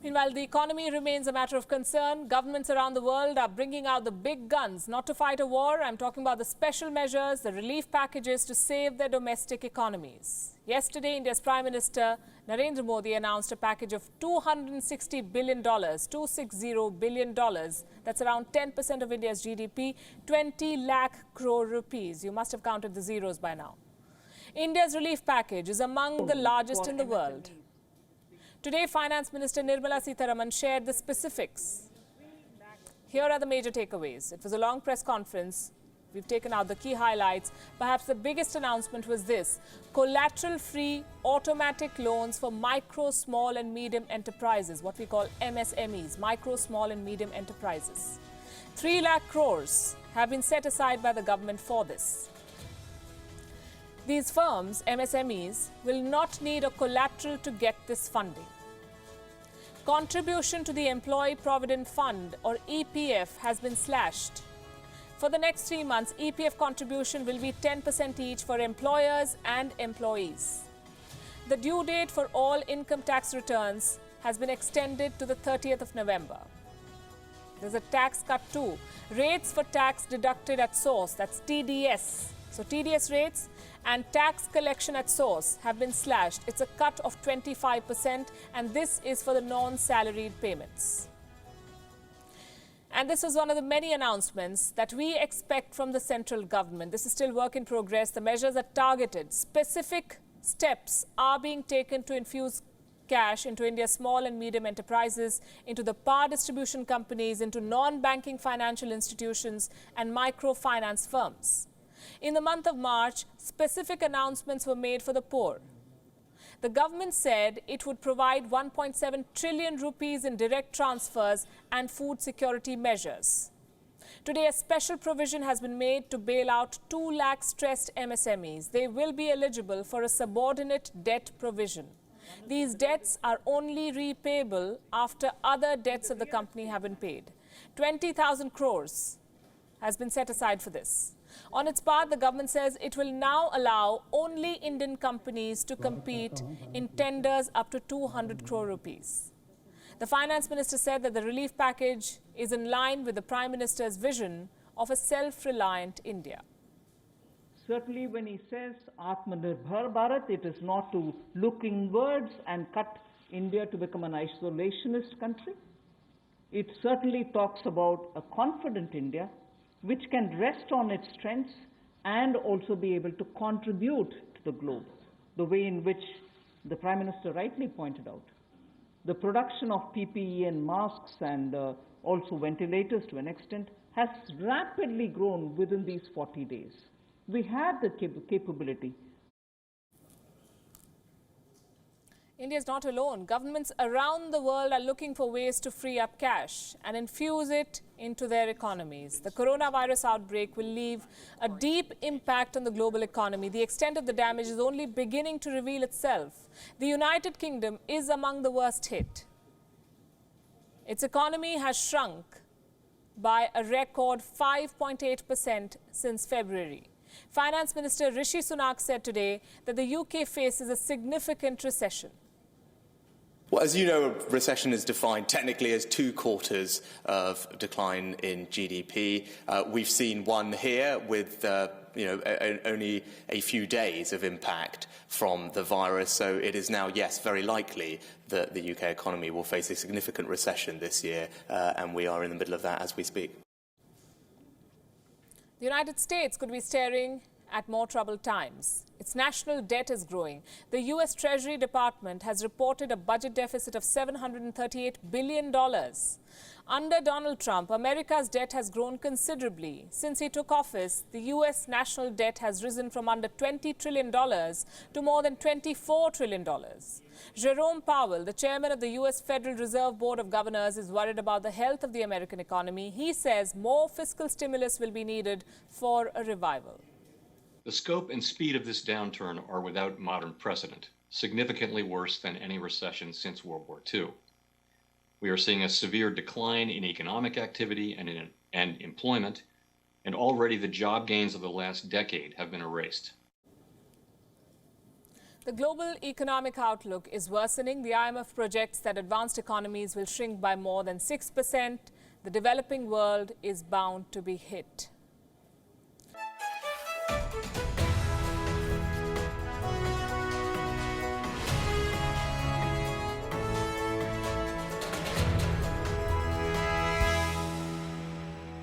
Meanwhile, the economy remains a matter of concern. Governments around the world are bringing out the big guns, not to fight a war. I'm talking about the special measures, the relief packages to save their domestic economies. Yesterday, India's Prime Minister Narendra Modi announced a package of $260 billion, $260 billion. That's around 10% of India's GDP, 20 lakh crore rupees. You must have counted the zeros by now. India's relief package is among the largest in the world. Today, Finance Minister Nirmala Sitharaman shared the specifics. Here are the major takeaways. It was a long press conference. We've taken out the key highlights. Perhaps the biggest announcement was this: collateral-free automatic loans for micro, small and medium enterprises, what we call MSMEs, micro, small and medium enterprises. 3 lakh crores have been set aside by the government for this. These firms, MSMEs, will not need a collateral to get this funding. Contribution to the Employee Provident Fund, or EPF, has been slashed. For the next 3 months, EPF contribution will be 10% each for employers and employees. The due date for all income tax returns has been extended to the 30th of November. There's a tax cut too. Rates for tax deducted at source, that's TDS. So TDS rates and tax collection at source have been slashed. It's a cut of 25%, and this is for the non-salaried payments. And this is one of the many announcements that we expect from the central government. This is still work in progress. The measures are targeted. Specific steps are being taken to infuse cash into India's small and medium enterprises, into the power distribution companies, into non-banking financial institutions and microfinance firms. In the month of March, specific announcements were made for the poor. The government said it would provide 1.7 trillion rupees in direct transfers and food security measures. Today, a special provision has been made to bail out 2 lakh stressed MSMEs. They will be eligible for a subordinate debt provision. These debts are only repayable after other debts of the company have been paid. 20,000 crores has been set aside for this. On its part, the government says it will now allow only Indian companies to compete in tenders up to 200 crore rupees. The Finance Minister said that the relief package is in line with the Prime Minister's vision of a self-reliant India. Certainly when he says Atmanirbhar Bharat, it is not to look inwards and cut India to become an isolationist country. It certainly talks about a confident India which can rest on its strengths and also be able to contribute to the globe, the way in which the Prime Minister rightly pointed out. The production of PPE and masks and also ventilators to an extent has rapidly grown within these 40 days. We have the capability. India is not alone. Governments around the world are looking for ways to free up cash and infuse it into their economies. The coronavirus outbreak will leave a deep impact on the global economy. The extent of the damage is only beginning to reveal itself. The United Kingdom is among the worst hit. Its economy has shrunk by a record 5.8% since February. Finance Minister Rishi Sunak said today that the UK faces a significant recession. Well, as you know, a recession is defined technically as 2 quarters of decline in GDP. We've seen one here with only a few days of impact from the virus. So it is now, yes, very likely that the UK economy will face a significant recession this year, and we are in the middle of that as we speak. The United States could be staring at more troubled times. Its national debt is growing. The U.S. Treasury Department has reported a budget deficit of $738 billion. Under Donald Trump, America's debt has grown considerably. Since he took office, the U.S. national debt has risen from under $20 trillion to more than $24 trillion. Jerome Powell, the chairman of the U.S. Federal Reserve Board of Governors, is worried about the health of the American economy. He says more fiscal stimulus will be needed for a revival. The scope and speed of this downturn are without modern precedent, significantly worse than any recession since World War II. We are seeing a severe decline in economic activity and employment, and already the job gains of the last decade have been erased. The global economic outlook is worsening. The IMF projects that advanced economies will shrink by more than 6%. The developing world is bound to be hit.